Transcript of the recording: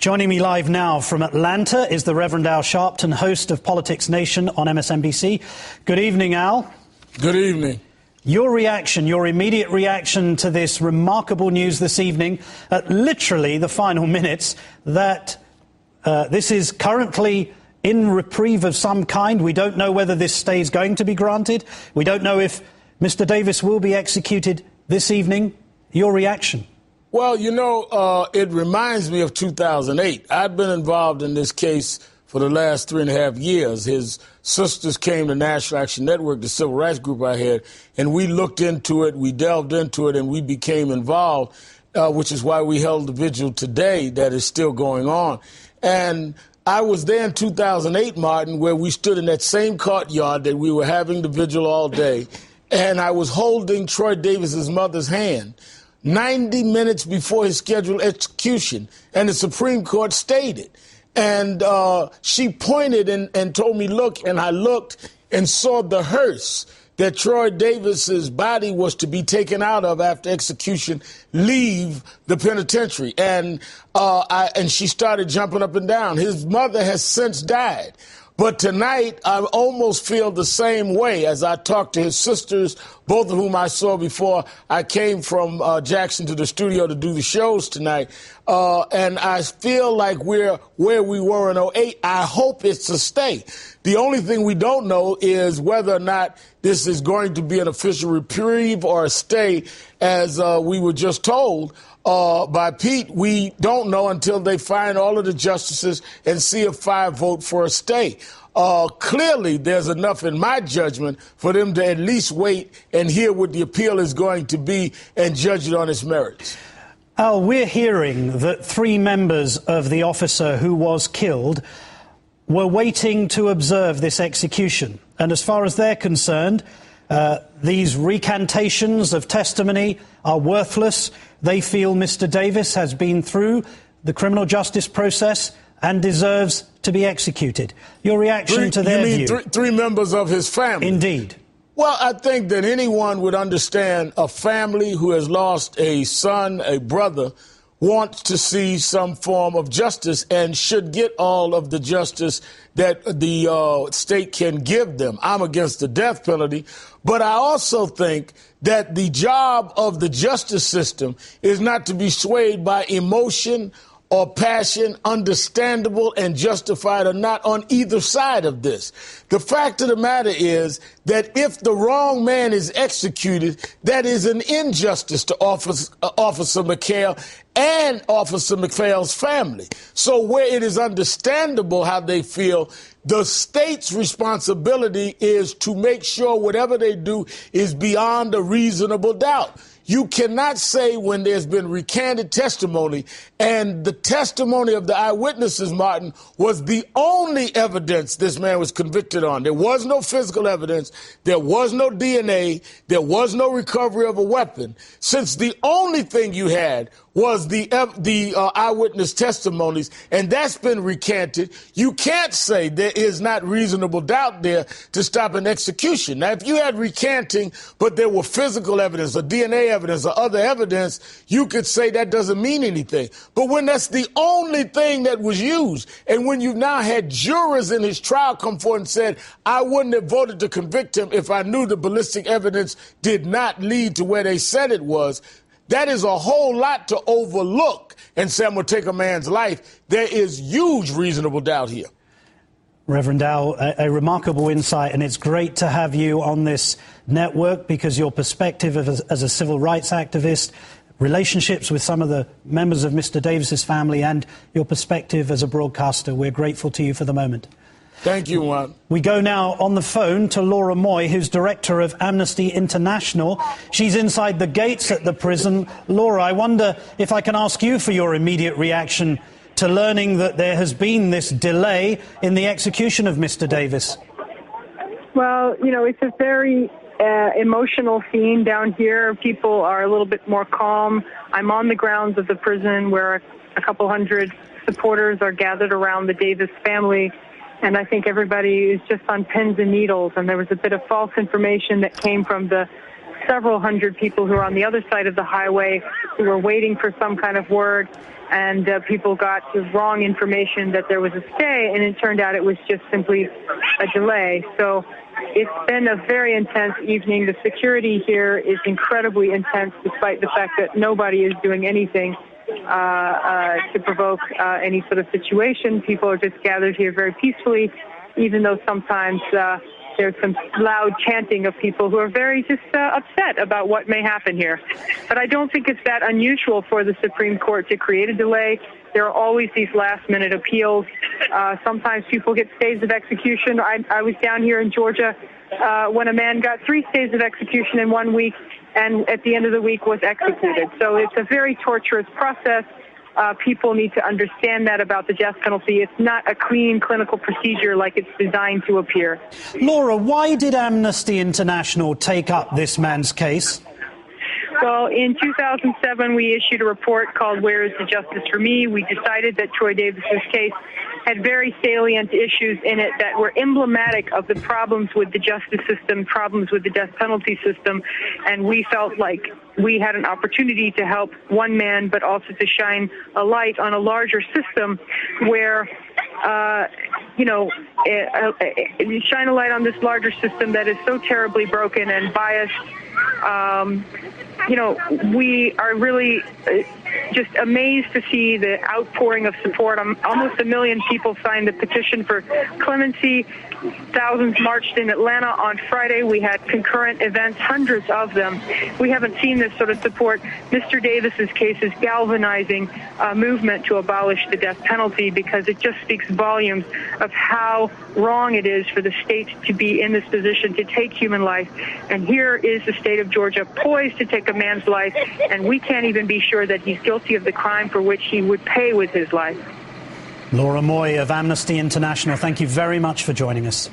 Joining me live now from Atlanta is the Reverend Al Sharpton, host of Politics Nation on MSNBC. Good evening, Al. Good evening. Your reaction, your immediate reaction to this remarkable news this evening, at literally the final minutes, that this is currently in reprieve of some kind. We don't know whether this stay is going to be granted. We don't know if Mr. Davis will be executed this evening. Your reaction? Well, you know, it reminds me of 2008. I've been involved in this case for the last 3.5 years. His sisters came to National Action Network, the civil rights group I had, and we looked into it, we delved into it, and we became involved, which is why we held the vigil today that is still going on. And I was there in 2008, Martin, where we stood in that same courtyard that we were having the vigil all day, and I was holding Troy Davis's mother's hand 90 minutes before his scheduled execution, and the Supreme Court stayed it. And she pointed and told me, look, and I looked and saw the hearse that Troy Davis's body was to be taken out of after execution leave the penitentiary. And she started jumping up and down. His mother has since died. But tonight, I almost feel the same way as I talked to his sisters, both of whom I saw before I came from Jackson to the studio to do the shows tonight. And I feel like we're where we were in 2008. I hope it's a stay. The only thing we don't know is whether or not this is going to be an official reprieve or a stay, as we were just told by Pete. We don't know until they find all of the justices and see if 5 vote for a stay. Clearly, there's enough in my judgment for them to at least wait and hear what the appeal is going to be and judge it on its merits. Al, we're hearing that 3 members of the officer who was killed were waiting to observe this execution. And as far as they're concerned, these recantations of testimony are worthless. They feel Mr. Davis has been through the criminal justice process and deserves to be executed. Your reaction to their view? You mean 3 members of his family? Indeed. Well, I think that anyone would understand a family who has lost a son, a brother, wants to see some form of justice and should get all of the justice that the state can give them. I'm against the death penalty, but I also think that the job of the justice system is not to be swayed by emotion or passion, understandable and justified or not, on either side of this. The fact of the matter is that if the wrong man is executed, that is an injustice to Officer McHale and Officer McPhail's family. So where it is understandable how they feel, the state's responsibility is to make sure whatever they do is beyond a reasonable doubt. You cannot say when there's been recanted testimony, and the testimony of the eyewitnesses, Martin, was the only evidence this man was convicted on. There was no physical evidence. There was no DNA. There was no recovery of a weapon. Since the only thing you had was the eyewitness testimonies, and that's been recanted, you can't say there is not reasonable doubt there to stop an execution. Now, if you had recanting, but there were physical evidence or DNA evidence or other evidence, you could say that doesn't mean anything. But when that's the only thing that was used, and when you've now had jurors in his trial come forward and said, I wouldn't have voted to convict him if I knew the ballistic evidence did not lead to where they said it was, that is a whole lot to overlook and say, I'm going to take a man's life. There is huge reasonable doubt here. Reverend Al, a remarkable insight, and it's great to have you on this network because your perspective as a civil rights activist, relationships with some of the members of Mr. Davis's family, and your perspective as a broadcaster. We're grateful to you for the moment. Thank you, Juan. We go now on the phone to Laura Moy, who's director of Amnesty International. She's inside the gates at the prison. Laura, I wonder if I can ask you for your immediate reaction to learning that there has been this delay in the execution of Mr. Davis. Well, you know, it's a very emotional scene down here. People are a little bit more calm. I'm on the grounds of the prison where a couple hundred supporters are gathered around the Davis family. And I think everybody is just on pins and needles. And there was a bit of false information that came from the several hundred people who are on the other side of the highway who were waiting for some kind of word, and people got the wrong information that there was a stay, and it turned out it was just simply a delay. So it's been a very intense evening. The security here is incredibly intense, despite the fact that nobody is doing anything to provoke any sort of situation. People are just gathered here very peacefully, even though sometimes there's some loud chanting of people who are very just upset about what may happen here. But I don't think it's that unusual for the Supreme Court to create a delay. There are always these last-minute appeals. Sometimes people get stays of execution. I was down here in Georgia when a man got 3 stays of execution in 1 week, and at the end of the week was executed. So it's a very torturous process. People need to understand that about the death penalty. It's not a clean clinical procedure like it's designed to appear. Laura, why did Amnesty International take up this man's case? Well, in 2007, we issued a report called Where is the Justice for Me? We decided that Troy Davis's case had very salient issues in it that were emblematic of the problems with the justice system, problems with the death penalty system, and we felt like we had an opportunity to help one man, but also to shine a light on a larger system where, shine a light on this larger system that is so terribly broken and biased. We are really just amazed to see the outpouring of support. Almost 1 million people signed the petition for clemency. Thousands marched in Atlanta on Friday. We had concurrent events, hundreds of them. We haven't seen this sort of support. Mr. Davis's case is galvanizing a movement to abolish the death penalty because it just speaks volumes of how wrong it is for the state to be in this position to take human life. And here is the state of Georgia poised to take a man's life, and we can't even be sure that he's guilty of the crime for which he would pay with his life. Laura Moy of Amnesty International, thank you very much for joining us.